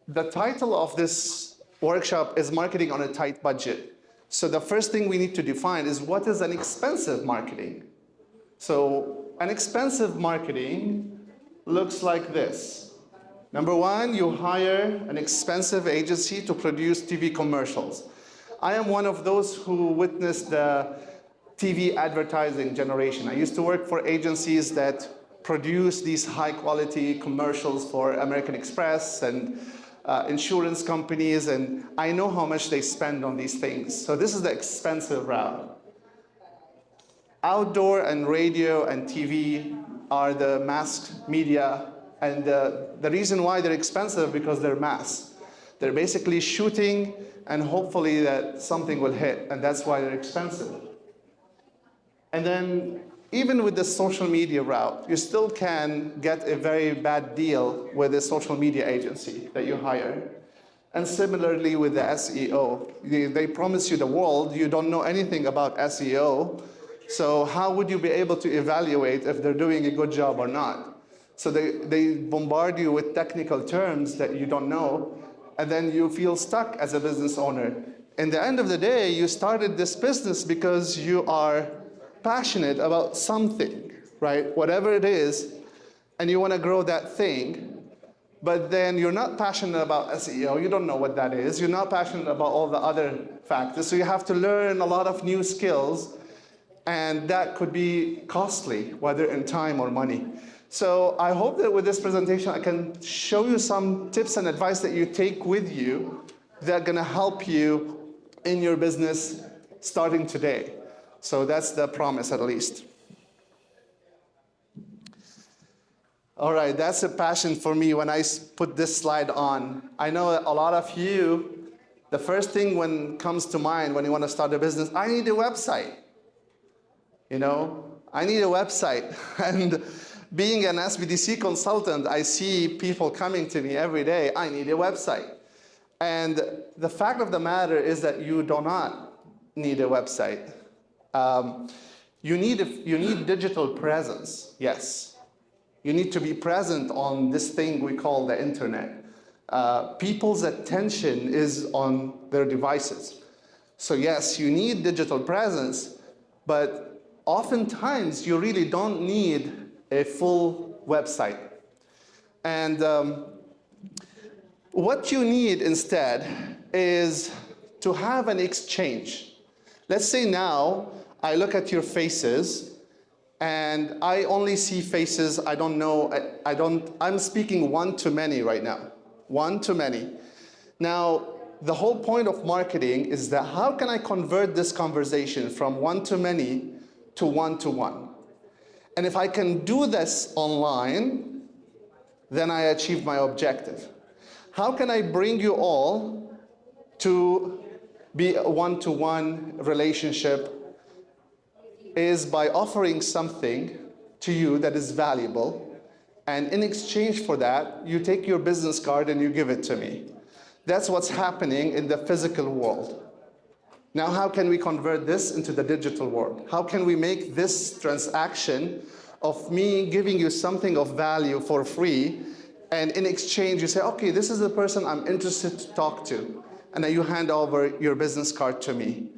The title of this workshop is Marketing on a Tight Budget. So the first thing we need to define is what is an expensive marketing? So an expensive marketing looks like this. Number one, you hire an expensive agency to produce TV commercials. I am one of those who witnessed the TV advertising generation. I used to work for agencies that produce these high quality commercials for American Express and insurance companies, and I know how much they spend on these things. So this is the expensive route. Outdoor and radio and TV are the mass media, and the reason why they're expensive because they're mass. They're basically shooting and hopefully that something will hit, and that's why they're expensive. And then even with the social media route, you still can get a very bad deal with a social media agency that you hire. And similarly with the SEO, they promise you the world, you don't know anything about SEO, so how would you be able to evaluate if they're doing a good job or not? So they bombard you with technical terms that you don't know, and then you feel stuck as a business owner. In the end of the day, you started this business because you are passionate about something, right? Whatever it is, and you want to grow that thing, but then you're not passionate about SEO, you don't know what that is, you're not passionate about all the other factors, so you have to learn a lot of new skills, and that could be costly, whether in time or money. So I hope that with this presentation, I can show you some tips and advice that you take with you that are gonna help you in your business starting today. So that's the promise, at least. All right, that's a passion for me when I put this slide on. I know a lot of you, the first thing when comes to mind when you want to start a business, I need a website. You know, I need a website. And being an SBDC consultant, I see people coming to me every day, I need a website. And the fact of the matter is that you do not need a website. You need digital presence, yes. You need to be present on this thing we call the internet. People's attention is on their devices. So yes, you need digital presence, but oftentimes you really don't need a full website. And what you need instead is to have an exchange. Let's say now, I look at your faces, and I only see faces, I don't know, I'm speaking one-to-many right now, one-to-many. Now, the whole point of marketing is that how can I convert this conversation from one-to-many to one-to-one? And if I can do this online, then I achieve my objective. How can I bring you all to be a one-to-one relationship is by offering something to you that is valuable, and in exchange for that, you take your business card and you give it to me. That's what's happening in the physical world. Now, how can we convert this into the digital world? How can we make this transaction of me giving you something of value for free, and in exchange you say, okay, this is the person I'm interested to talk to, and then you hand over your business card to me.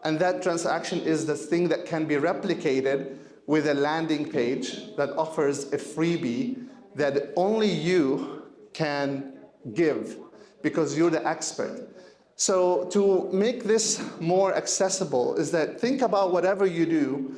And that transaction is the thing that can be replicated with a landing page that offers a freebie that only you can give because you're the expert. So to make this more accessible is that think about whatever you do,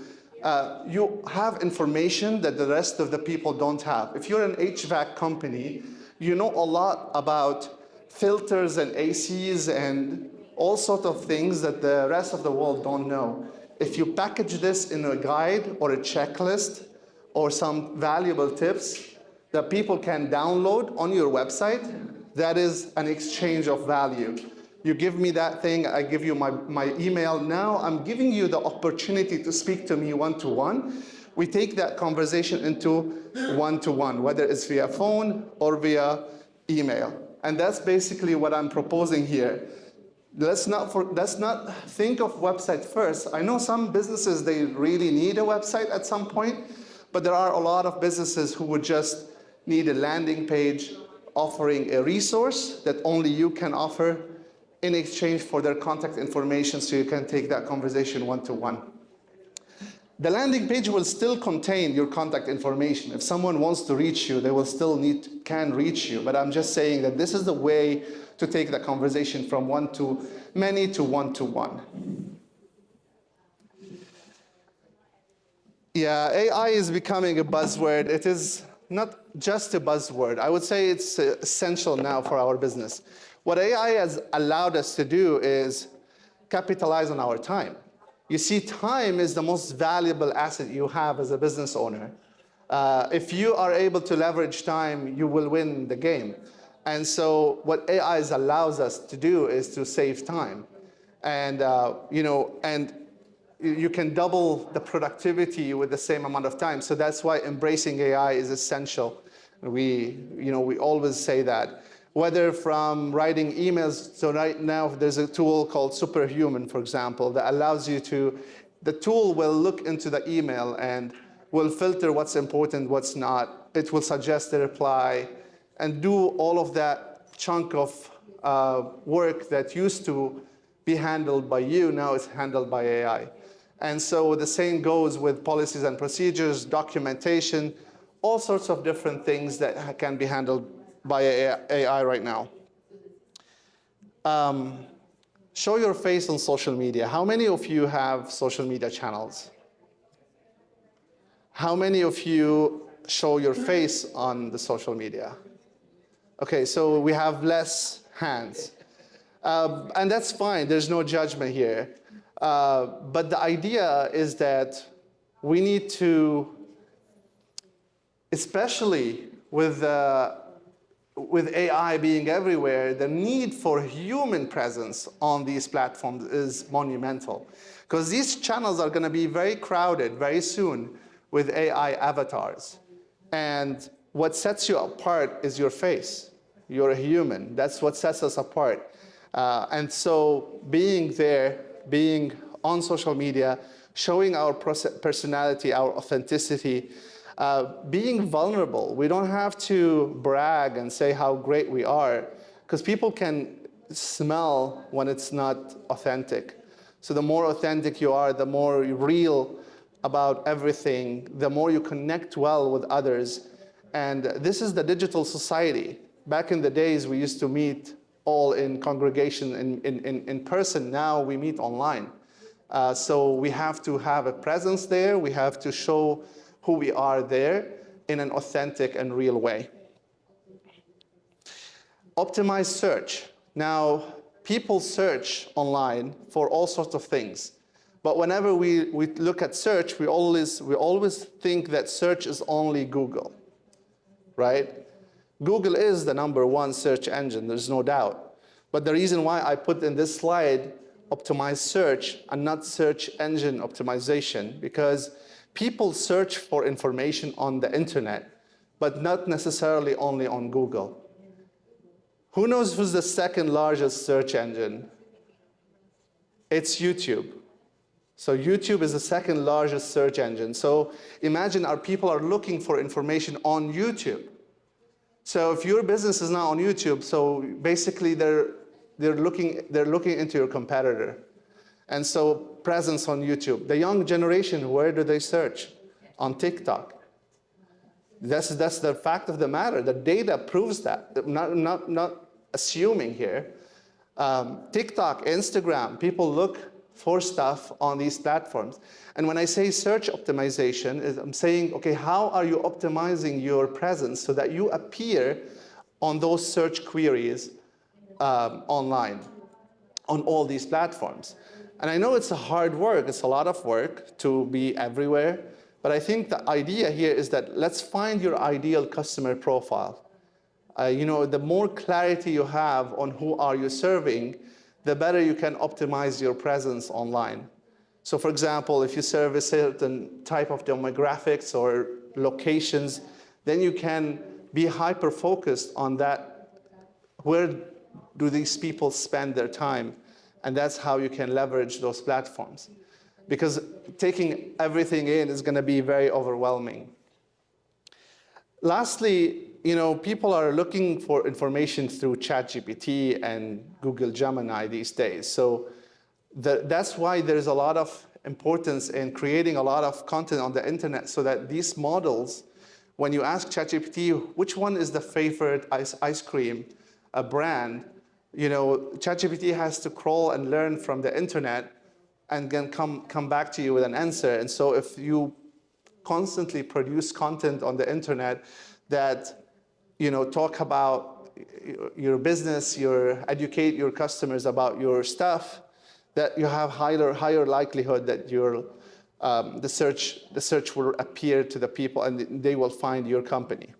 you have information that the rest of the people don't have. If you're an HVAC company, you know a lot about filters and ACs and all sorts of things that the rest of the world don't know. If you package this in a guide or a checklist or some valuable tips that people can download on your website, that is an exchange of value. You give me that thing, I give you my email. Now I'm giving you the opportunity to speak to me one-to-one. We take that conversation into one-to-one, whether it's via phone or via email. And that's basically what I'm proposing here. Let's not think of website first. I know some businesses, they really need a website at some point, but there are a lot of businesses who would just need a landing page offering a resource that only you can offer in exchange for their contact information so you can take that conversation one-to-one. The landing page will still contain your contact information. If someone wants to reach you, they will still can reach you. But I'm just saying that this is the way to take the conversation from one-to-many to one-to-one. Yeah, AI is becoming a buzzword. It is not just a buzzword. I would say it's essential now for our business. What AI has allowed us to do is capitalize on our time. You see, time is the most valuable asset you have as a business owner. If you are able to leverage time, you will win the game. And so what AI allows us to do is to save time. And, you can double the productivity with the same amount of time. So that's why embracing AI is essential. We always say that. Whether from writing emails, so right now there's a tool called Superhuman, for example, that allows you the tool will look into the email and will filter what's important, what's not. It will suggest a reply and do all of that chunk of work that used to be handled by you, now it's handled by AI. And so the same goes with policies and procedures, documentation, all sorts of different things that can be handled by AI right now. Show your face on social media. How many of you have social media channels? How many of you show your face on the social media? Okay, so we have less hands. And that's fine, there's no judgment here. But the idea is that we need to, especially with AI being everywhere, the need for human presence on these platforms is monumental. Because these channels are going to be very crowded very soon with AI avatars. And what sets you apart is your face. You're a human. That's what sets us apart. And so being there, being on social media, showing our personality, our authenticity, being vulnerable. We don't have to brag and say how great we are, because people can smell when it's not authentic. So the more authentic you are, the more real about everything, the more you connect well with others. And this is the digital society. Back in the days, we used to meet all in congregation in person. Now we meet online. So we have to have a presence there. We have to show who we are there in an authentic and real way. Optimize search. Now, people search online for all sorts of things. But whenever we look at search, we always think that search is only Google, right? Google is the #1 search engine, there's no doubt. But the reason why I put in this slide optimize search and not search engine optimization, because people search for information on the internet, but not necessarily only on Google. Who knows who's the second largest search engine? It's YouTube. So YouTube is the second largest search engine. So imagine our people are looking for information on YouTube. So if your business is not on YouTube, so basically they're looking into your competitor. And so presence on YouTube. The young generation, where do they search? On TikTok. That's the fact of the matter. The data proves that. Not assuming here. TikTok, Instagram, people look for stuff on these platforms. And when I say search optimization, I'm saying, okay, how are you optimizing your presence so that you appear on those search queries online, on all these platforms? And I know it's a hard work, it's a lot of work to be everywhere, but I think the idea here is that let's find your ideal customer profile. The more clarity you have on who are you serving, the better you can optimize your presence online. So for example, if you serve a certain type of demographics or locations, then you can be hyper-focused on that. Where do these people spend their time? And that's how you can leverage those platforms. Because taking everything in is going to be very overwhelming. Lastly, people are looking for information through ChatGPT and Google Gemini these days. So that's why there's a lot of importance in creating a lot of content on the internet so that these models, when you ask ChatGPT, which one is the favorite ice cream brand, ChatGPT has to crawl and learn from the internet and then come back to you with an answer. And so if you constantly produce content on the internet that talk about your business, educate your customers about your stuff, that you have higher likelihood that the search will appear to the people and they will find your company.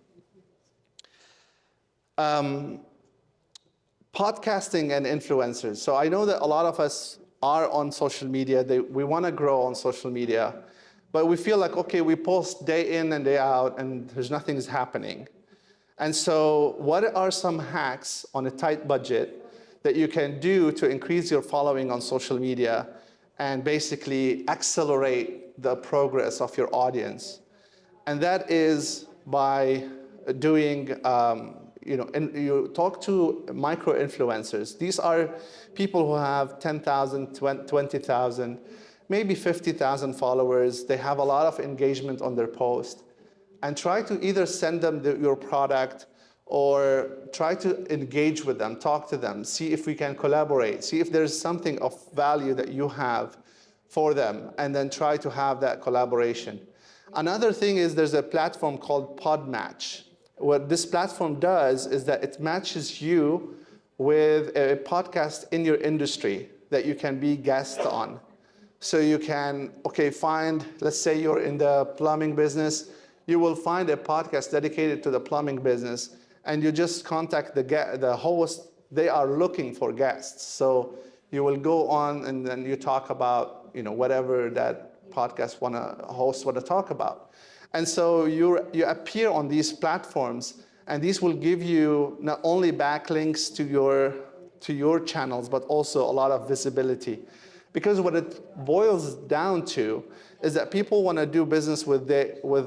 Podcasting and influencers. So I know that a lot of us are on social media. We want to grow on social media, but we feel like, okay, we post day in and day out and there's nothing's happening. And so what are some hacks on a tight budget that you can do to increase your following on social media and basically accelerate the progress of your audience? And that is by doing, you talk to micro-influencers. These are people who have 10,000, 20,000, maybe 50,000 followers. They have a lot of engagement on their post. And try to either send them your product or try to engage with them, talk to them, see if we can collaborate, see if there's something of value that you have for them, and then try to have that collaboration. Another thing is there's a platform called Podmatch. What this platform does is that it matches you with a podcast in your industry that you can be guest on. So you can, find, let's say you're in the plumbing business, you will find a podcast dedicated to the plumbing business, and you just contact the host. They are looking for guests. So you will go on and then you talk about, whatever that podcast host want to talk about. And so you appear on these platforms, and these will give you not only backlinks to your channels, but also a lot of visibility. Because what it boils down to is that people want to do business with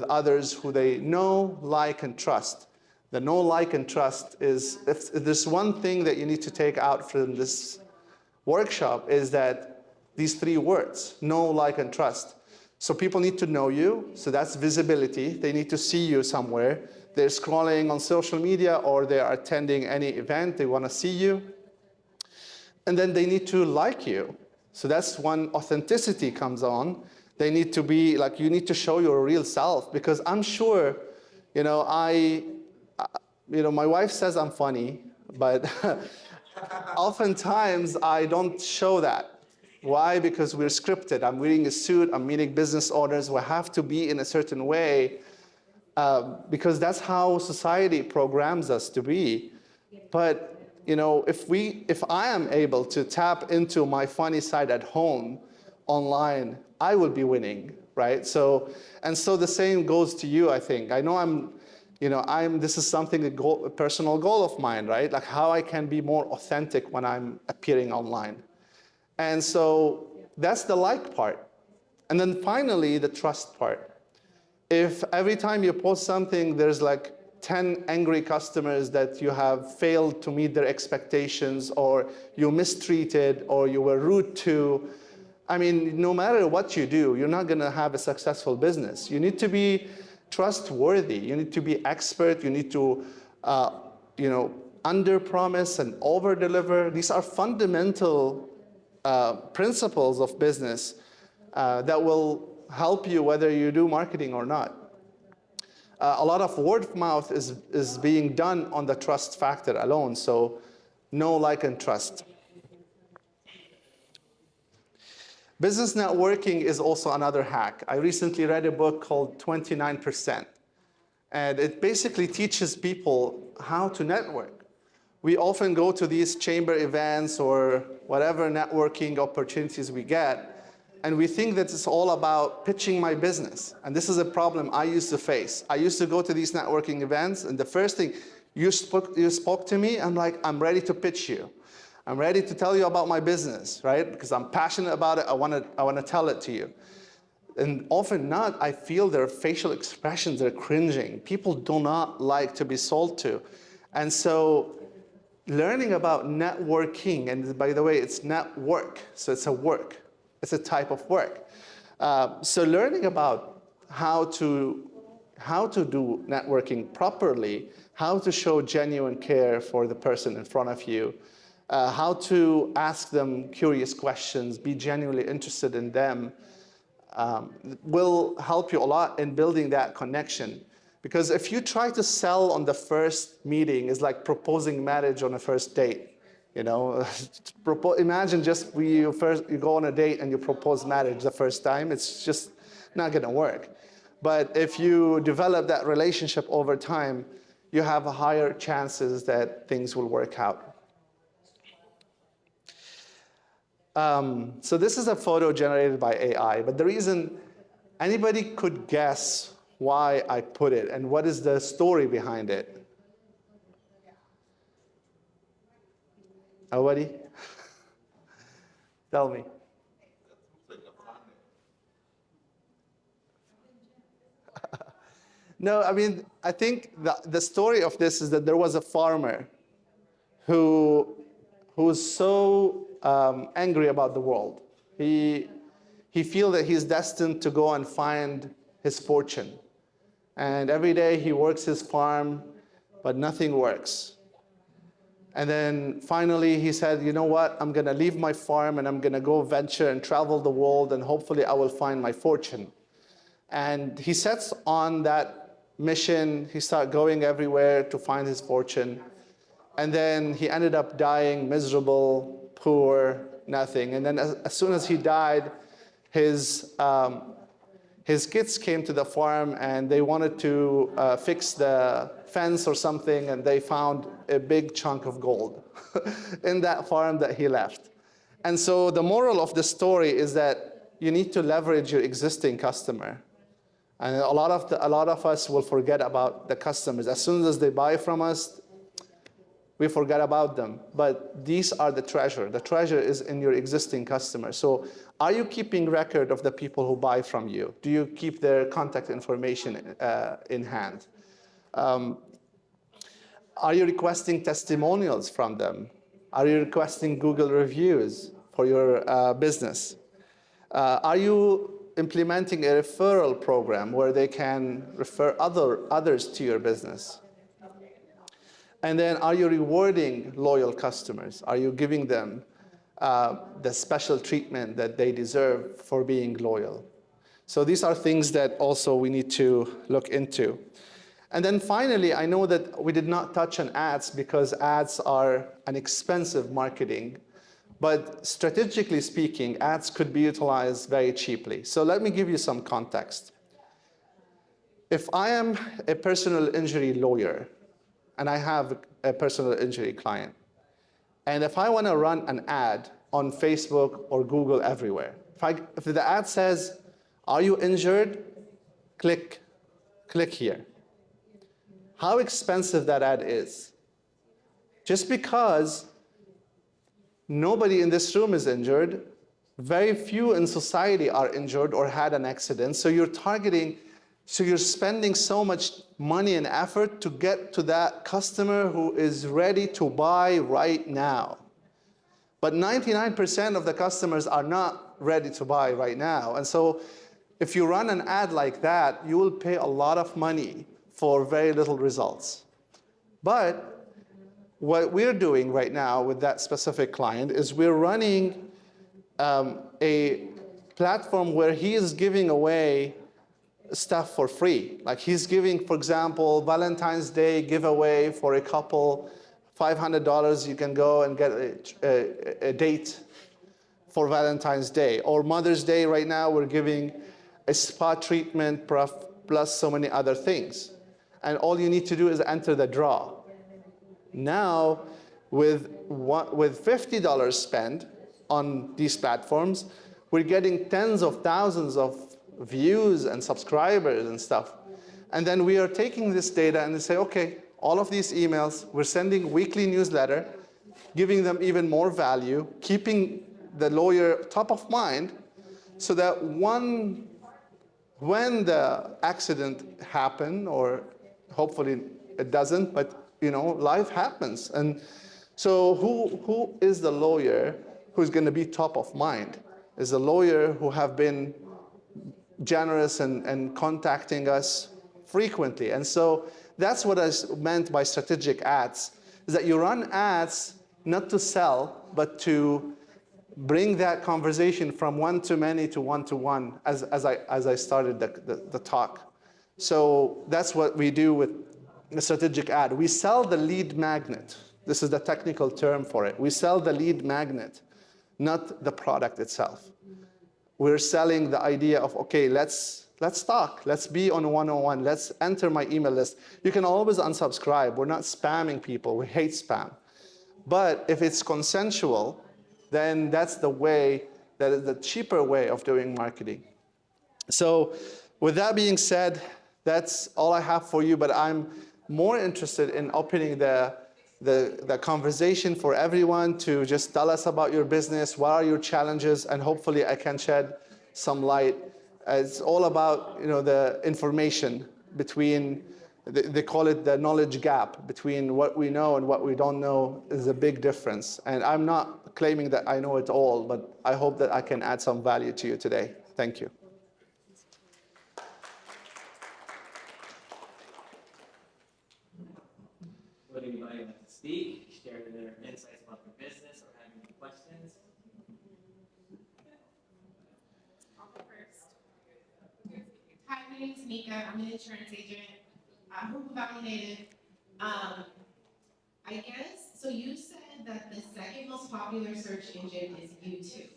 others who they know, like, and trust. The know, like, and trust is, if there's one thing that you need to take out from this workshop, is that these three words, know, like, and trust. So people need to know you, so that's visibility. They need to see you somewhere. They're scrolling on social media or they are attending any event, they want to see you. And then they need to like you. So that's when authenticity comes on. They need to be like, you need to show your real self, because I'm sure, my wife says I'm funny, but oftentimes I don't show that. Why? Because we're scripted. I'm wearing a suit, I'm meeting business owners, we have to be in a certain way, because that's how society programs us to be. But if I am able to tap into my funny side at home online, I will be winning, right? So the same goes to you, I think. I know this is something, a personal goal of mine, right? Like how I can be more authentic when I'm appearing online. And so that's the like part. And then finally, the trust part. If every time you post something, there's like 10 angry customers that you have failed to meet their expectations, or you mistreated, or you were rude to, no matter what you do, you're not gonna have a successful business. You need to be trustworthy. You need to be expert. You need to, under-promise and over-deliver. These are fundamental principles of business that will help you whether you do marketing or not. A lot of word of mouth is being done on the trust factor alone. So know, like, and trust. Business networking is also another hack. I recently read a book called 29%. And it basically teaches people how to network. We often go to these chamber events or whatever networking opportunities we get, and we think that it's all about pitching my business. And this is a problem I used to face. I used to go to these networking events, and the first thing, you spoke to me, I'm like, I'm ready to pitch you. I'm ready to tell you about my business, right? Because I'm passionate about it, I want to tell it to you. And often not, I feel their facial expressions, they're cringing. People do not like to be sold to. And so learning about networking, and by the way, it's network, so it's a work. It's a type of work. So learning about how to do networking properly, how to show genuine care for the person in front of you, how to ask them curious questions, be genuinely interested in them, will help you a lot in building that connection. Because if you try to sell on the first meeting, it's like proposing marriage on a first date. You know, imagine just you go on a date and you propose marriage the first time. It's just not going to work. But if you develop that relationship over time, you have higher chances that things will work out. So this is a photo generated by AI, but the reason anybody could guess why I put it and what is the story behind it? Nobody? Tell me. No, I mean, I think the story of this is that there was a farmer who was so angry about the world. He feels that he's destined to go and find his fortune. And every day he works his farm, but nothing works. And then finally he said, you know what, I'm gonna leave my farm and I'm gonna go venture and travel the world and hopefully I will find my fortune. And he sets on that mission, he started going everywhere to find his fortune. And then he ended up dying miserable, poor, nothing. And then as soon as he died, his kids came to the farm and they wanted to fix the fence or something, and they found a big chunk of gold in that farm that he left. And so the moral of the story is that you need to leverage your existing customer. And a lot of us will forget about the customers. As soon as they buy from us, we forget about them. But these are the treasure. The treasure is in your existing customers. So are you keeping record of the people who buy from you? Do you keep their contact information in hand? Are you requesting testimonials from them? Are you requesting Google reviews for your business? Are you implementing a referral program where they can refer others to your business? And then are you rewarding loyal customers? Are you giving them the special treatment that they deserve for being loyal? So these are things that also we need to look into. And then finally, I know that we did not touch on ads because ads are an expensive marketing, but strategically speaking, ads could be utilized very cheaply. So let me give you some context. If I am a personal injury lawyer, and I have a personal injury client, and if I want to run an ad on Facebook or Google everywhere, if the ad says, are you injured? Click here. How expensive that ad is. Just because nobody in this room is injured, very few in society are injured or had an accident, so you're spending so much money and effort to get to that customer who is ready to buy right now. But 99% of the customers are not ready to buy right now. And so if you run an ad like that, you will pay a lot of money for very little results. But what we're doing right now with that specific client is we're running a platform where he is giving away stuff for free. Like he's giving, for example, Valentine's Day giveaway for a couple, $500, you can go and get a date for Valentine's Day. Or Mother's Day right now, we're giving a spa treatment plus so many other things. And all you need to do is enter the draw. Now, with $50 spent on these platforms, we're getting tens of thousands of views and subscribers and stuff. And then we are taking this data and they say, okay, all of these emails, we're sending weekly newsletter, giving them even more value, keeping the lawyer top of mind, so that one when the accident happen, or hopefully it doesn't, but life happens. And so who is the lawyer who's going to be top of mind? Is the lawyer who have been generous and contacting us frequently. And so that's what I meant by strategic ads, is that you run ads not to sell, but to bring that conversation from one to many to one to one, as I started the talk. So that's what we do with the strategic ad. We sell the lead magnet. This is the technical term for it. We sell the lead magnet, not the product itself. We're selling the idea of, okay, let's talk. Let's be on one-on-one. Let's enter my email list. You can always unsubscribe. We're not spamming people. We hate spam. But if it's consensual, then that's the way, that is the cheaper way of doing marketing. So with that being said, that's all I have for you, but I'm more interested in opening the conversation for everyone to just tell us about your business, what are your challenges, and hopefully I can shed some light. It's all about the information between, they call it the knowledge gap, between what we know and what we don't know is a big difference. And I'm not claiming that I know it all, but I hope that I can add some value to you today. Thank you. Would anybody like to speak, share their insights about their business, or have any questions? I'll go first. Hi, my name is Mika. I'm an insurance agent, Jurupa Valley native. I guess, so you said that the second most popular search engine is YouTube.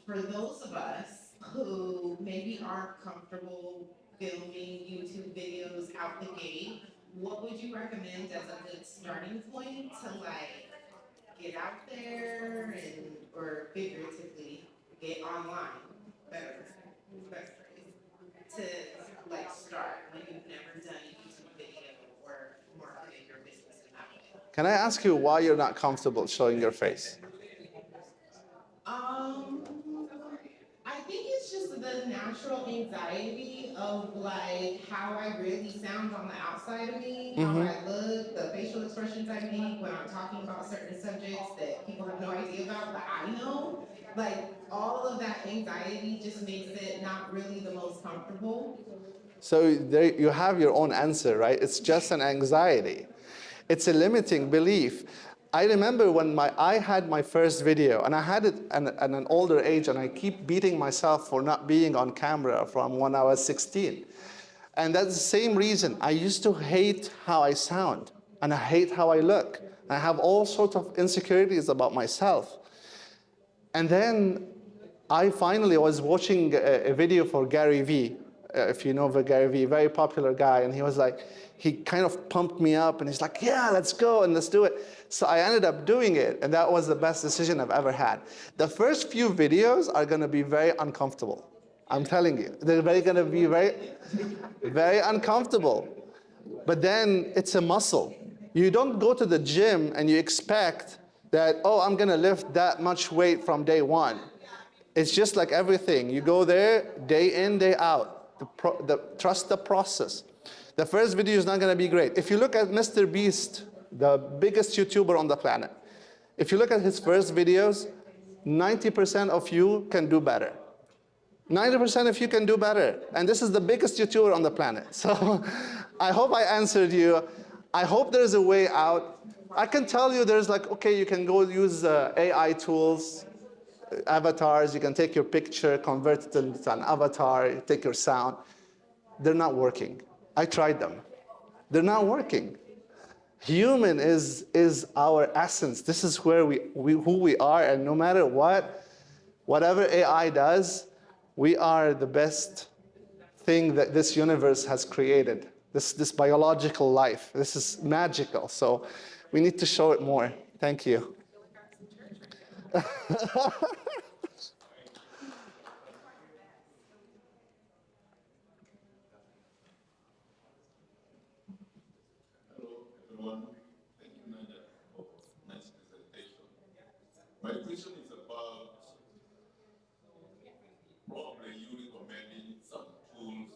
For those of us who maybe aren't comfortable filming YouTube videos out the gate, what would you recommend as a good starting point to get out there and, or figuratively, get online, better phrase, to start when you've never done a YouTube video or marketed your business in that way? Can I ask you why you're not comfortable showing your face? I think it's just the natural anxiety of how I really sound on the outside of me, how I look, the facial expressions I make when I'm talking about certain subjects that people have no idea about, but I know. All of that anxiety just makes it not really the most comfortable. So there you have your own answer, right? It's just an anxiety. It's a limiting belief. I remember when I had my first video, and I had it at an older age, and I keep beating myself for not being on camera from when I was 16. And that's the same reason. I used to hate how I sound, and I hate how I look. I have all sorts of insecurities about myself. And then I finally was watching a video for Gary Vee, if you know Gary Vee, very popular guy, and he was like, he kind of pumped me up, and he's like, yeah, let's go and let's do it. So I ended up doing it, and that was the best decision I've ever had. The first few videos are gonna be very uncomfortable. I'm telling you, they're gonna be very uncomfortable. But then it's a muscle. You don't go to the gym and you expect that, oh, I'm gonna lift that much weight from day one. It's just like everything. You go there day in, day out. Trust the process. The first video is not gonna be great. If you look at Mr. Beast, the biggest YouTuber on the planet, if you look at his first videos, 90% of you can do better. 90% of you can do better. And this is the biggest YouTuber on the planet. So I hope I answered you. I hope there's a way out. I can tell you there's okay, you can go use AI tools, avatars, you can take your picture, convert it into an avatar, take your sound. They're not working. I tried them. They're not working. Human is our essence. This is where who we are, and no matter whatever AI does, we are the best thing that this universe has created. This biological life. This is magical. So we need to show it more. Thank you. My question is about probably you recommending some tools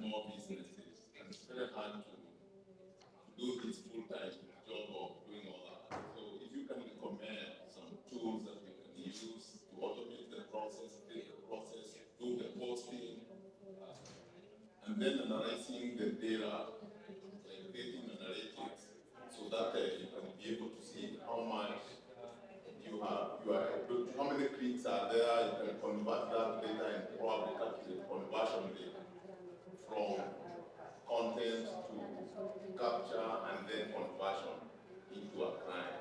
small businesses, and it's very hard to do this full-time job of doing all that. So if you can recommend some tools that we can use to automate the process, do the posting, and then analyzing the data, like creating analytics, so that you can be able to see how much you are able to, how many clicks are there, you can convert that data and probably calculate conversion rate from content to capture and then conversion into a client.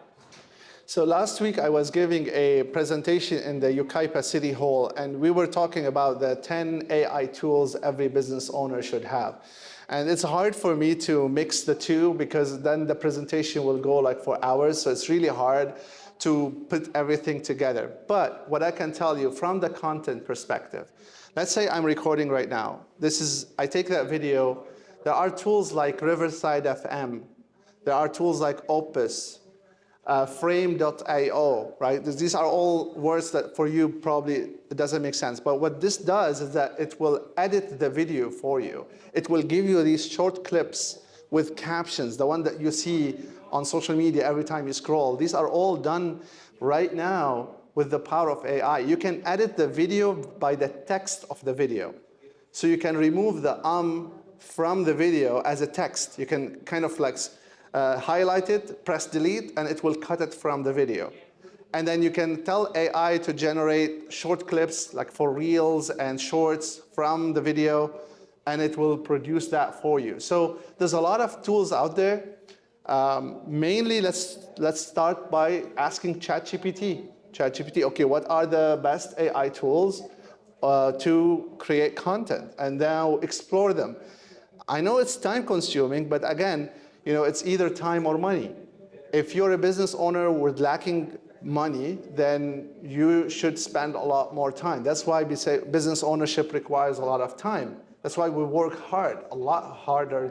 So last week I was giving a presentation in the Yucaipa City Hall, and we were talking about the 10 AI tools every business owner should have. And it's hard for me to mix the two because then the presentation will go like for hours, so it's really hard to put everything together. But what I can tell you from the content perspective, let's say I'm recording right now. I take that video. There are tools like Riverside FM. There are tools like Opus, frame.io, right? These are all words that for you probably it doesn't make sense. But what this does is that it will edit the video for you. It will give you these short clips with captions, the one that you see on social media every time you scroll. These are all done right now with the power of AI. You can edit the video by the text of the video. So you can remove the from the video as a text. You can kind of like highlight it, press delete, and it will cut it from the video. And then you can tell AI to generate short clips like for reels and shorts from the video, and it will produce that for you. So there's a lot of tools out there. Mainly, let's start by asking ChatGPT. ChatGPT, okay, what are the best AI tools to create content? And now explore them. I know it's time consuming, but again, it's either time or money. If you're a business owner with lacking money, then you should spend a lot more time. That's why we say business ownership requires a lot of time. That's why we work hard, a lot harder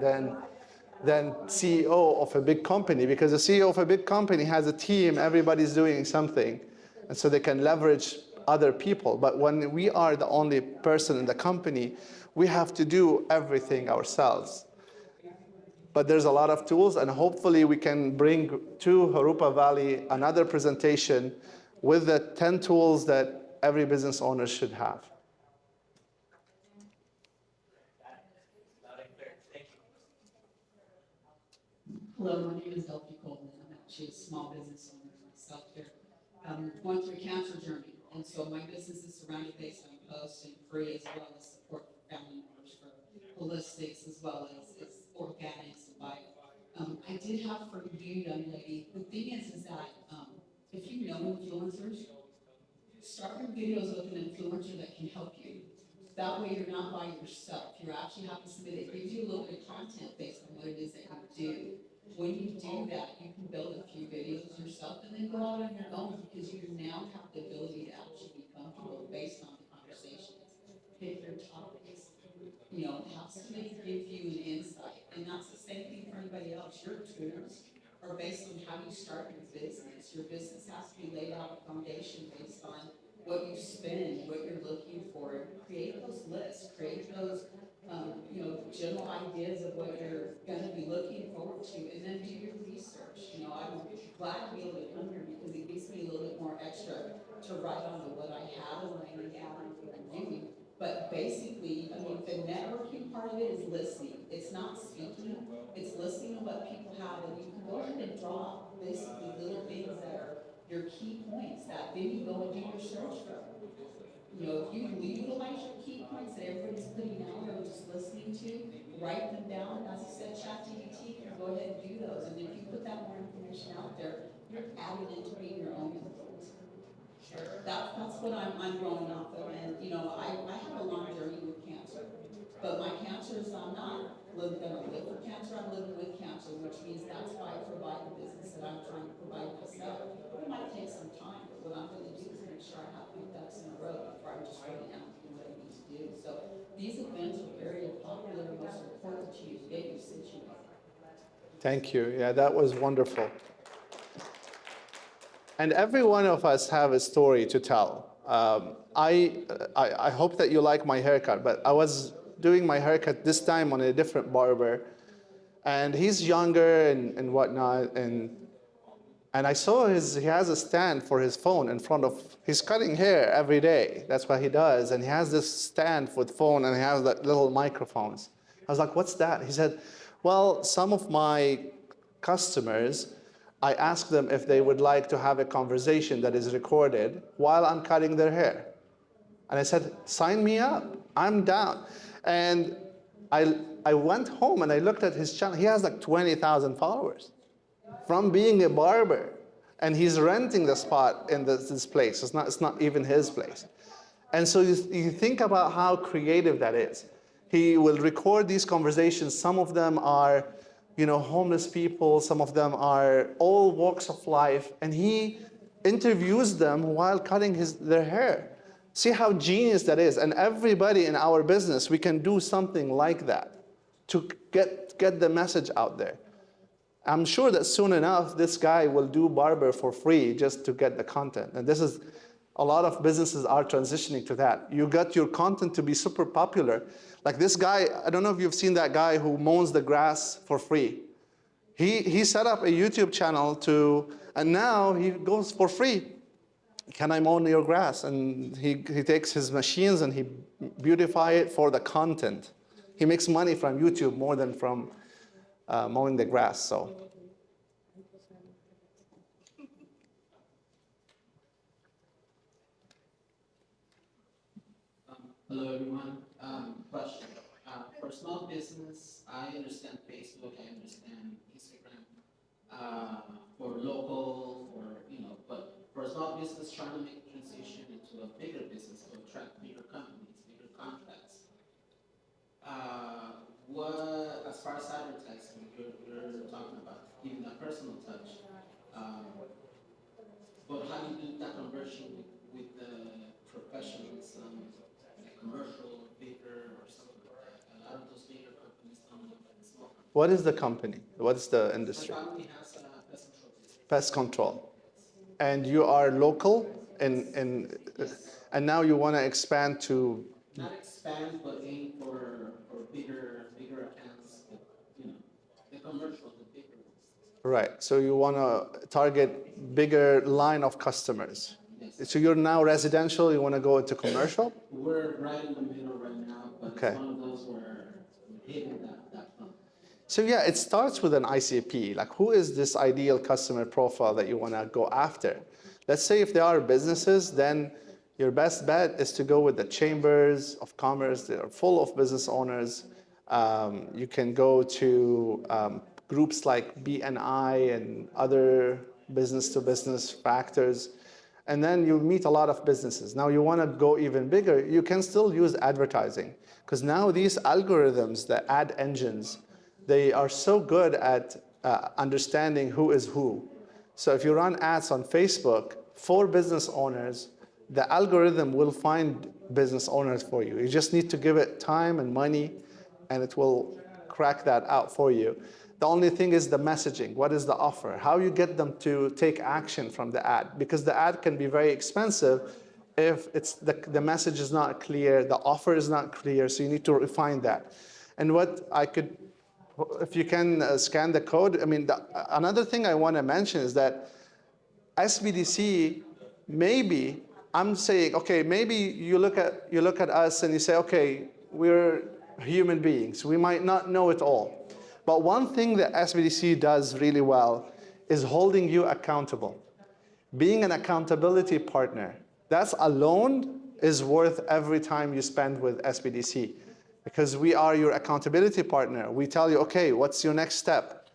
than CEO of a big company, because the CEO of a big company has a team, everybody's doing something, and so they can leverage other people. But when we are the only person in the company, we have to do everything ourselves. But there's a lot of tools, and hopefully we can bring to Jurupa Valley another presentation with the 10 tools that every business owner should have. Hello, my name is Delphi Coleman. I'm actually a small business owner myself here. Going through a cancer journey, and so my business is surrounded based on post and free, as well as support for family members for holistics, as well as organics and bio. I did have for you, young lady. The thing is that if you know influencers, start your videos with an influencer that can help you. That way you're not by yourself. You're actually having somebody that gives you a little bit of content based on what it is that you do. When you do that, you can build a few videos yourself and then go out on your own, because you now have the ability to actually be comfortable based on the conversations. Pick your topics. Have somebody give you an insight. And that's the same thing for anybody else. Your tools are based on how you start your business. Your business has to be laid out a foundation based on what you spend, what you're looking for. Create those lists, create those general ideas of what you're going to be looking forward to, and then do your research. I'm glad to be able to come here because it gives me a little bit more extra to write on what I have and what I need to add on what I'm doing. But basically, the networking part of it is listening. It's not speaking, it's listening to what people have, and you can go ahead and draw basically little things that are your key points that then you go and do your search from. If you utilize your key points that everybody's putting out there or just listening to, write them down. As I said, ChatGPT can go ahead and do those. And if you put that more information out there, you're adding into being your own influencer. That's what I'm growing off of. And I have a long journey with cancer. But my cancer is I'm not going to live with cancer, I'm living with cancer, which means that's why I provide the business that I'm trying to provide myself. It might take some time, but what I'm going to do is make sure I have my ducks in a row before I'm just running out and doing what I need to do. So these events are very popular and most important to you to get you situated. Thank you. Yeah, that was wonderful. And every one of us have a story to tell. I hope that you like my haircut, but I was doing my haircut, this time on a different barber. And he's younger and whatnot. And I saw he has a stand for his phone in front of, he's cutting hair every day. That's what he does. And he has this stand for the phone and he has that little microphones. I was like, what's that? He said, well, some of my customers, I ask them if they would like to have a conversation that is recorded while I'm cutting their hair. And I said, sign me up, I'm down. And I went home and I looked at his channel. He has like 20,000 followers from being a barber. And he's renting the spot in this place. It's not even his place. And so you think about how creative that is. He will record these conversations. Some of them are, homeless people. Some of them are all walks of life. And he interviews them while cutting their hair. See how genius that is. And everybody in our business, we can do something like that to get the message out there. I'm sure that soon enough, this guy will do barber for free just to get the content. And a lot of businesses are transitioning to that. You got your content to be super popular. Like this guy, I don't know if you've seen that guy who mows the grass for free. He set up a YouTube channel and now he goes for free. Can I mow your grass? And he takes his machines and he beautify it for the content. He makes money from YouTube more than from mowing the grass. So. Hello, everyone. Question. For small business, I understand Facebook, I understand Instagram. For local, but for a small business trying to make a transition into a bigger business to attract bigger companies, bigger contracts. As far as advertising, you're talking about giving that personal touch. But how do you do that conversion with the professionals, like commercial, bigger, or something like that? A lot of those bigger companies don't look like the small companies. What is the company? What is the industry? My family has a pest control business. Pest control. And you are local and now you want to expand to. Not expand, but aim for bigger accounts, the commercial, the bigger ones. Right. So you want to target bigger line of customers. Yes. So you're now residential, you want to go into commercial? We're right in the middle right now, but Okay. it's one of those where we're hitting that fund. So yeah, it starts with an ICP. Like, who is this ideal customer profile that you want to go after? Let's say if they are businesses, then your best bet is to go with the chambers of commerce. They are full of business owners. You can go to groups like BNI and other business-to-business factors. And then you meet a lot of businesses. Now you want to go even bigger, you can still use advertising. Because now these algorithms, the ad engines, they are so good at understanding who is who. So if you run ads on Facebook for business owners, the algorithm will find business owners for you. You just need to give it time and money, and it will crack that out for you. The only thing is the messaging. What is the offer? How you get them to take action from the ad? Because the ad can be very expensive if the message is not clear, the offer is not clear, so you need to refine that. And if you can scan the code, another thing I want to mention is that SBDC, maybe, I'm saying, okay, maybe you look at us and you say, okay, we're human beings. We might not know it all. But one thing that SBDC does really well is holding you accountable. Being an accountability partner, that's alone is worth every time you spend with SBDC. Because we are your accountability partner. We tell you, okay, what's your next step?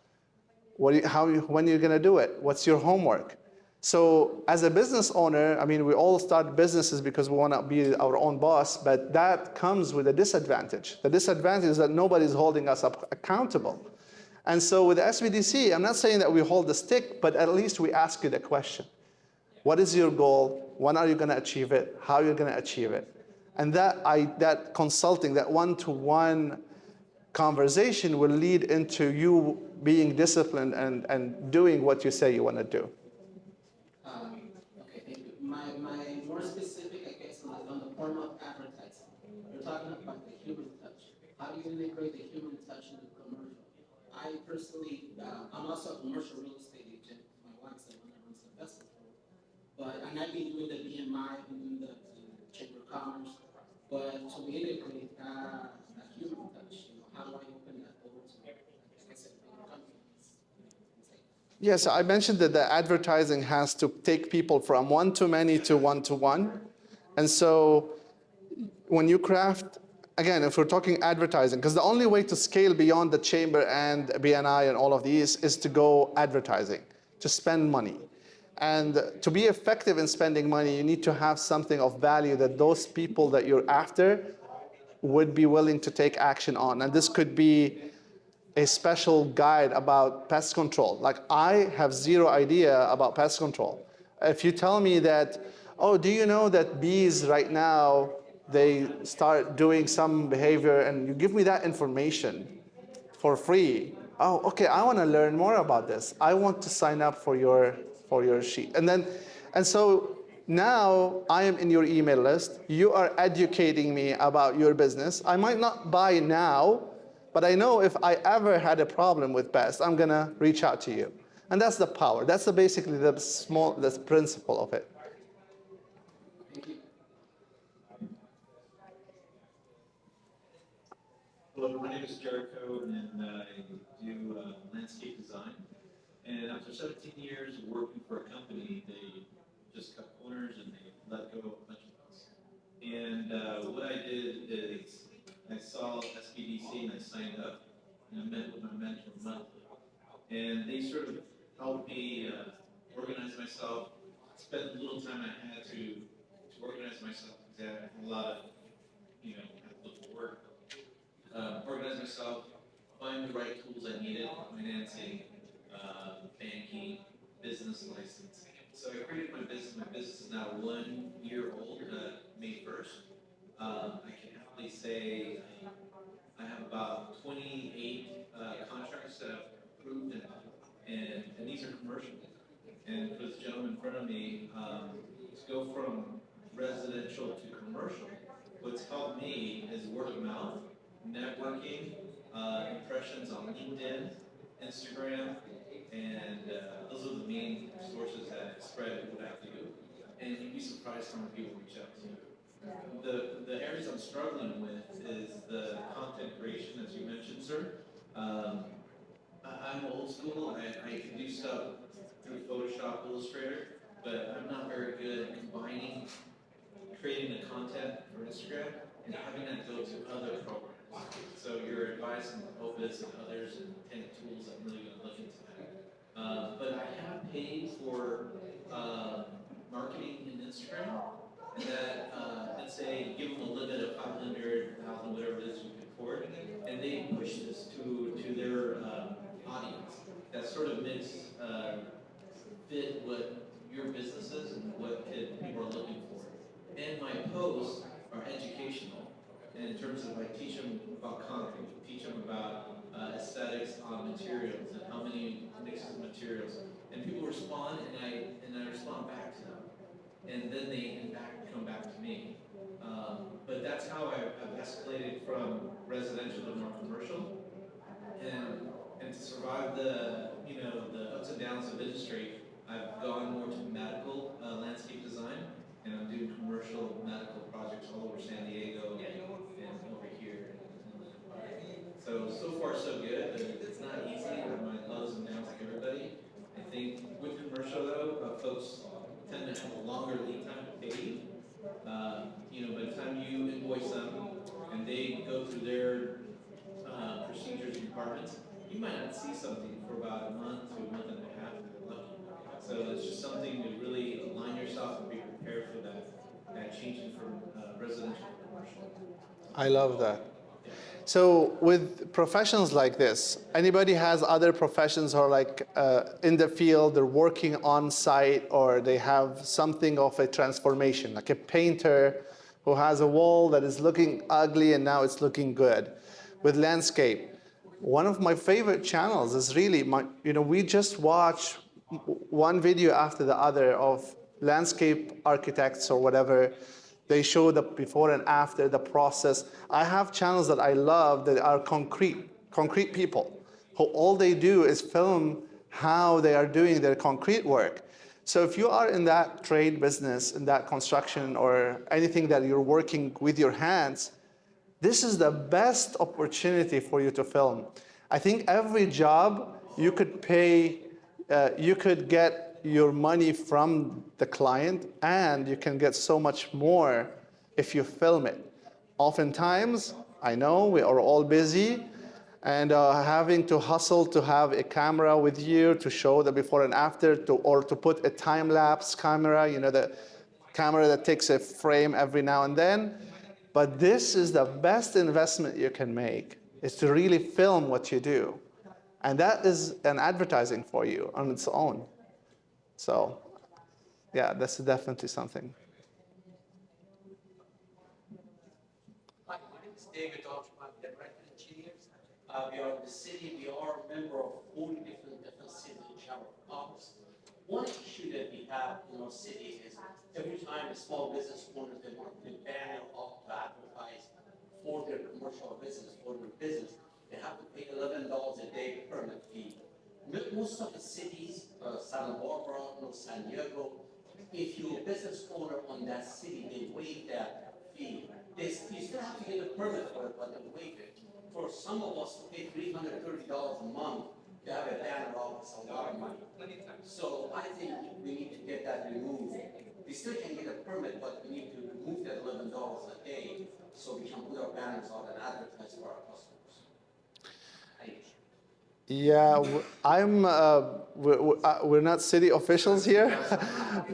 When are you gonna do it? What's your homework? So as a business owner, we all start businesses because we want to be our own boss, but that comes with a disadvantage. The disadvantage is that nobody's holding us up accountable. And so with SBDC, I'm not saying that we hold the stick, but at least we ask you the question. What is your goal? When are you going to achieve it? How are you going to achieve it? And that consulting, that one-to-one conversation will lead into you being disciplined and doing what you say you want to do. Okay, thank you. My more specific, I guess, on the form of advertising. You're talking about the human touch. do you integrate the human touch in the commercial? I personally, I'm also a commercial real estate agent. My wife's the one that runs the investment firm. And I've been doing the BMI, I've been doing the Chamber of Commerce. But to integrate that human touch, how do I open that door to, like I said, other companies? Yes, I mentioned that the advertising has to take people from one-to-many to one-to-one. And so when you craft, again, if we're talking advertising, because the only way to scale beyond the chamber and BNI and all of these is to go advertising, to spend money. And to be effective in spending money, you need to have something of value that those people that you're after would be willing to take action on. And this could be a special guide about pest control. Like, I have zero idea about pest control. If you tell me that, oh, do you know that bees right now, they start doing some behavior, and you give me that information for free. Oh, okay, I want to learn more about this. I want to sign up for your sheet. And so now I am in your email list. You are educating me about your business. I might not buy now, but I know if I ever had a problem with pests, I'm gonna reach out to you. And that's the power. That's basically the principle of it. Hello, my name is Jericho, and I do landscape design. And after 17 years of working for a company, they just cut corners and they let go of a bunch of us. And what I did is I saw SBDC and I signed up, and I met with my mentor monthly. And they sort of helped me organize myself, spend the little time I had to organize myself, because I had a lot of, I had to look for work. Organize myself, find the right tools I needed, financing, banking, business license. So I created my business. My business is now 1 year old, May 1st. I can happily say I have about 28 contracts that I've approved, and these are commercial. And for this gentleman in front of me, to go from residential to commercial, what's helped me is word of mouth, networking, impressions on LinkedIn, Instagram, and those are the main sources that spread what I do. And you'd be surprised how many people reach out to you. The areas I'm struggling with is the content creation, as you mentioned, sir. I'm old school. I can do stuff through Photoshop, Illustrator, but I'm not very good at combining creating the content for Instagram and having that go to other programs. So your advice on Opus and others and 10 tools, I'm really going to look into that. But I have paid for marketing in Instagram that, let's say, give them a limit of 500,000, whatever it is you can afford, and they push this to their audience. That sort of makes fit what your business is and what people are looking for. And my posts are educational in terms of I teach them about concrete, teach them about aesthetics on materials and how many mixes of materials. And people respond, and I respond back to them. And then they come back to me. But that's how I've escalated from residential to more commercial. And to survive the ups and downs of industry, I've gone more to medical landscape design, and I'm doing commercial medical projects all over San Diego and over here. So far so good, but it's not easy. There are my lows and downs like everybody. I think with commercial though, folks tend to have a longer lead time to pay you. By the time you invoice them and they go through their procedures and requirements, you might not see something for about a month to a month and a half if you're lucky. So it's just something to really align yourself and be prepared for that changing from residential to commercial. I love that. So with professions like this, anybody has other professions or like in the field, they're working on site, or they have something of a transformation, like a painter who has a wall that is looking ugly and now it's looking good. With landscape, one of my favorite channels is really, we just watch one video after the other of landscape architects or whatever They show the before and after, the process. I have channels that I love that are concrete people who all they do is film how they are doing their concrete work. So if you are in that trade business, in that construction or anything that you're working with your hands, this is the best opportunity for you to film. I think every job you could pay, you could get your money from the client, and you can get so much more if you film it. Oftentimes, I know we are all busy, and having to hustle to have a camera with you to show the before and after, or to put a time-lapse camera, you know, the camera that takes a frame every now and then. But this is the best investment you can make, is to really film what you do. And that is an advertising for you on its own. So, yeah, that's definitely something. Hi, my name is David Altman, Director Engineers. We are in the city, we are a member of 40 different cities in Chamber of Commerce. One issue that we have in our city is every time a small business owner, they want to banner up to advertise for their commercial business, for their business, they have to pay $11 a day permit fee. Most of the cities, Santa Barbara, San Diego, if you're a business owner on that city, they waive that fee. You still have to get a permit for it, but they waive it. For some of us to pay $330 a month to have a banner up, it's a lot of money. So I think we need to get that removed. We still can get a permit, but we need to remove that $11 a day so we can put our banners out and advertise for our customers. Thank you. Yeah, we're not city officials here,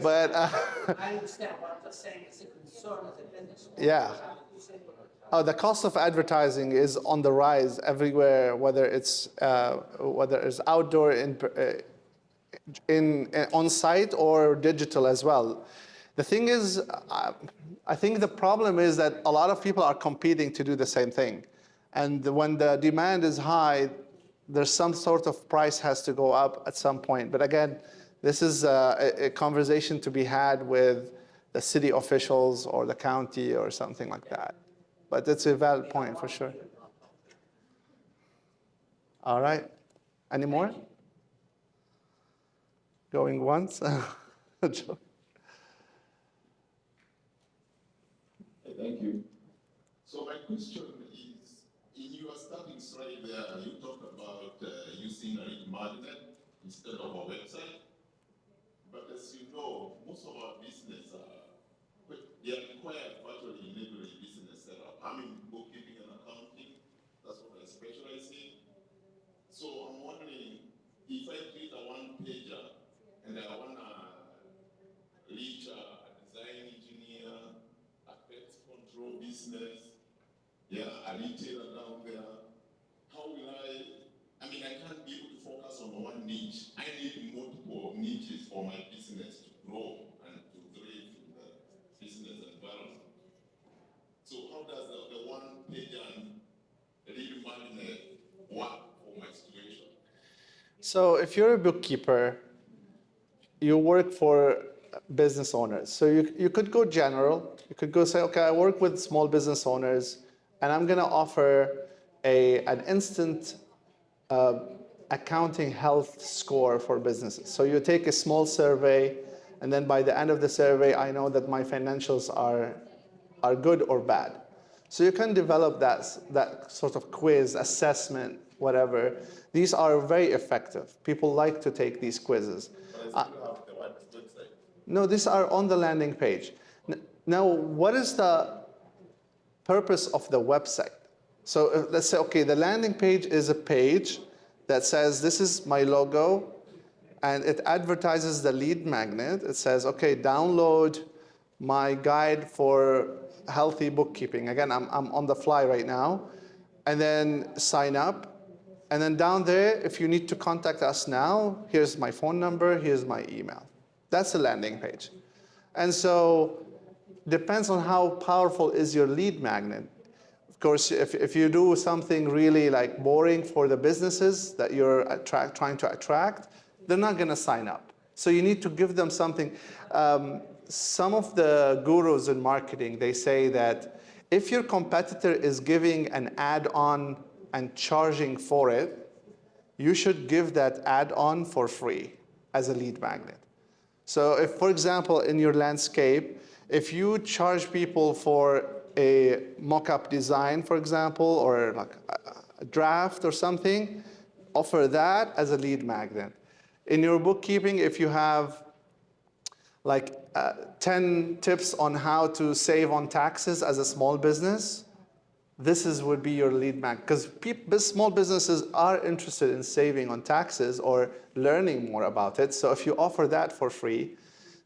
but I understand, but I'm just saying it's a concern as a business owner. yeah. Oh, the cost of advertising is on the rise everywhere, whether it's outdoor, on site, or digital as well. The thing is, I think the problem is that a lot of people are competing to do the same thing, and when the demand is high, there's some sort of price has to go up at some point. But again, this is a conversation to be had with the city officials or the county or something like that. But it's a valid point for sure. All right. Any more? Going once? Thank you. So my question is, in your starting slide there, you talked about using a lead magnet instead of a website. But as you know, most of our business they are required virtually in every business setup. I'm in bookkeeping and accounting. That's what I specialize in. So I'm wondering, if I create a one-pager and I want to reach a design engineer, a pest control business, a retailer down there, how will I mean, I can't be able to focus on one niche. I need multiple niches for my business to grow and to thrive in the business environment. So how does the one page and lead magnet work for my situation? So if you're a bookkeeper, you work for business owners. So you could go general. You could go say, okay, I work with small business owners, and I'm going to offer an instant accounting health score for businesses. So you take a small survey, and then by the end of the survey, I know that my financials are good or bad. So you can develop that sort of quiz, assessment, whatever. These are very effective. People like to take these quizzes. No, these are on the landing page. Now, what is the purpose of the website? So let's say, okay, the landing page is a page that says, this is my logo, and it advertises the lead magnet. It says, okay, download my guide for healthy bookkeeping. Again, I'm on the fly right now. And then sign up. And then down there, if you need to contact us now, here's my phone number, here's my email. That's the landing page. And so depends on how powerful is your lead magnet. Of course, if you do something really like boring for the businesses that you're trying to attract, they're not going to sign up. So you need to give them something. some of the gurus in marketing, they say that if your competitor is giving an add-on and charging for it, you should give that add-on for free as a lead magnet. So if, for example, in your landscape, if you charge people for a mock-up design, for example, or like a draft or something, offer that as a lead magnet. In your bookkeeping, if you have like 10 tips on how to save on taxes as a small business, would be your lead magnet. Because small businesses are interested in saving on taxes or learning more about it. So if you offer that for free,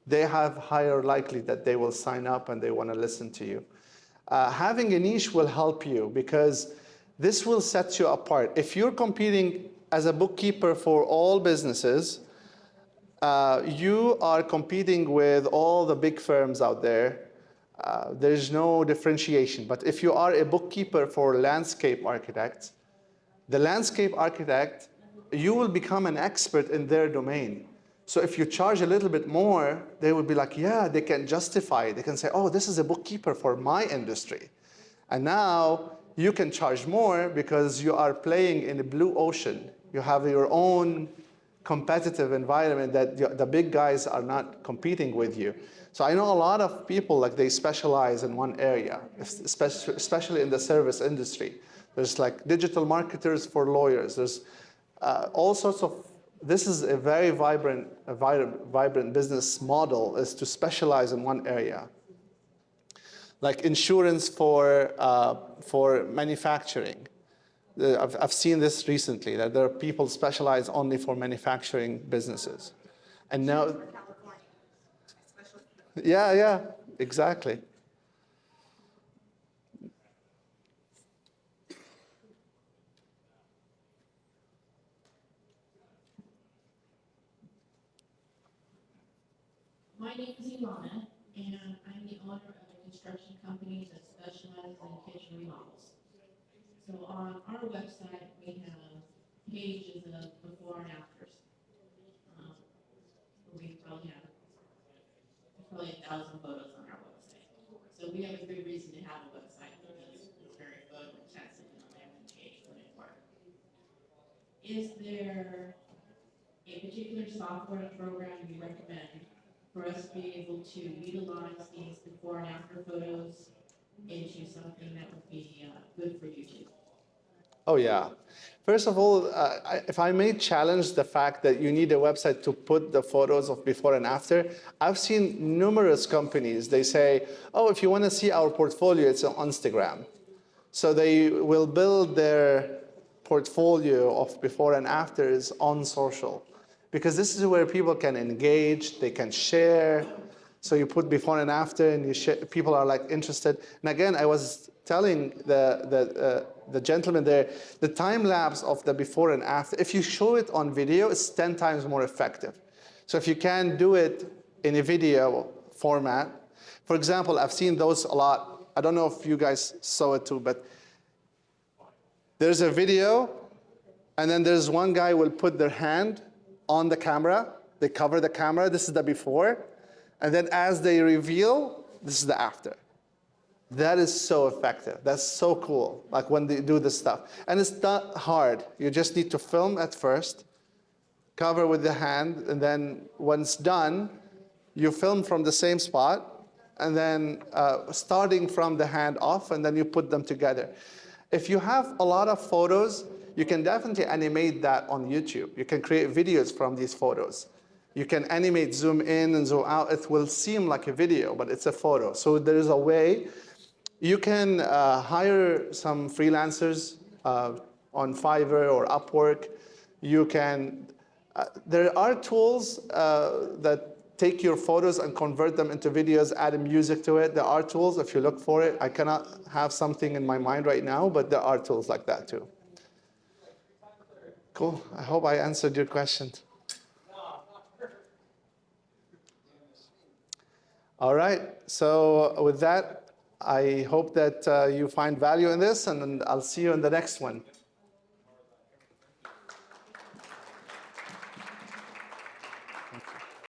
they have higher likely that they will sign up and they want to listen to you. Having a niche will help you because this will set you apart. If you're competing as a bookkeeper for all businesses, you are competing with all the big firms out there. There's no differentiation. But if you are a bookkeeper for landscape architects, the landscape architect, you will become an expert in their domain. So if you charge a little bit more, they will be like, yeah, they can justify it. They can say, oh, this is a bookkeeper for my industry. And now you can charge more because you are playing in a blue ocean. You have your own competitive environment that the big guys are not competing with you. So I know a lot of people, like they specialize in one area, especially in the service industry. There's like digital marketers for lawyers. There's all sorts of, this is a very vibrant business model, is to specialize in one area. Like insurance for manufacturing. I've seen this recently, that there are people specialized only for manufacturing businesses. And now, yeah, exactly. My name is Ilana, and I'm the owner of a construction company that specializes in kitchen remodels. So on our website, we have pages of before and afters. We probably have 1,000 photos on our website. So we have a good reason to have a website because it's very photo intensive and a landing page wouldn't work. Is there a particular software program you recommend for us to be able to utilize these before and after photos into something that would be good for YouTube? Oh, yeah. First of all, if I may challenge the fact that you need a website to put the photos of before and after, I've seen numerous companies, they say, oh, if you want to see our portfolio, it's on Instagram. So they will build their portfolio of before and afters on social. Because this is where people can engage, they can share. So you put before and after, and people are like interested. And again, I was telling the gentleman there, the time lapse of the before and after, if you show it on video, it's 10 times more effective. So if you can do it in a video format, for example, I've seen those a lot. I don't know if you guys saw it too, but there's a video, and then there's one guy will put their hand on the camera. They cover the camera. This is the before. And then as they reveal, this is the after. That is so effective. That's so cool, like when they do this stuff. And it's not hard. You just need to film at first, cover with the hand, and then when it's done, you film from the same spot, and then starting from the hand off, and then you put them together. If you have a lot of photos, you can definitely animate that on YouTube. You can create videos from these photos. You can animate, zoom in and zoom out. It will seem like a video, but it's a photo. So there is a way. You can hire some freelancers on Fiverr or Upwork. You can, there are tools that take your photos and convert them into videos, add music to it. There are tools if you look for it. I cannot have something in my mind right now, but there are tools like that too. Cool, I hope I answered your question. All right, so with that, I hope that you find value in this, and I'll see you in the next one.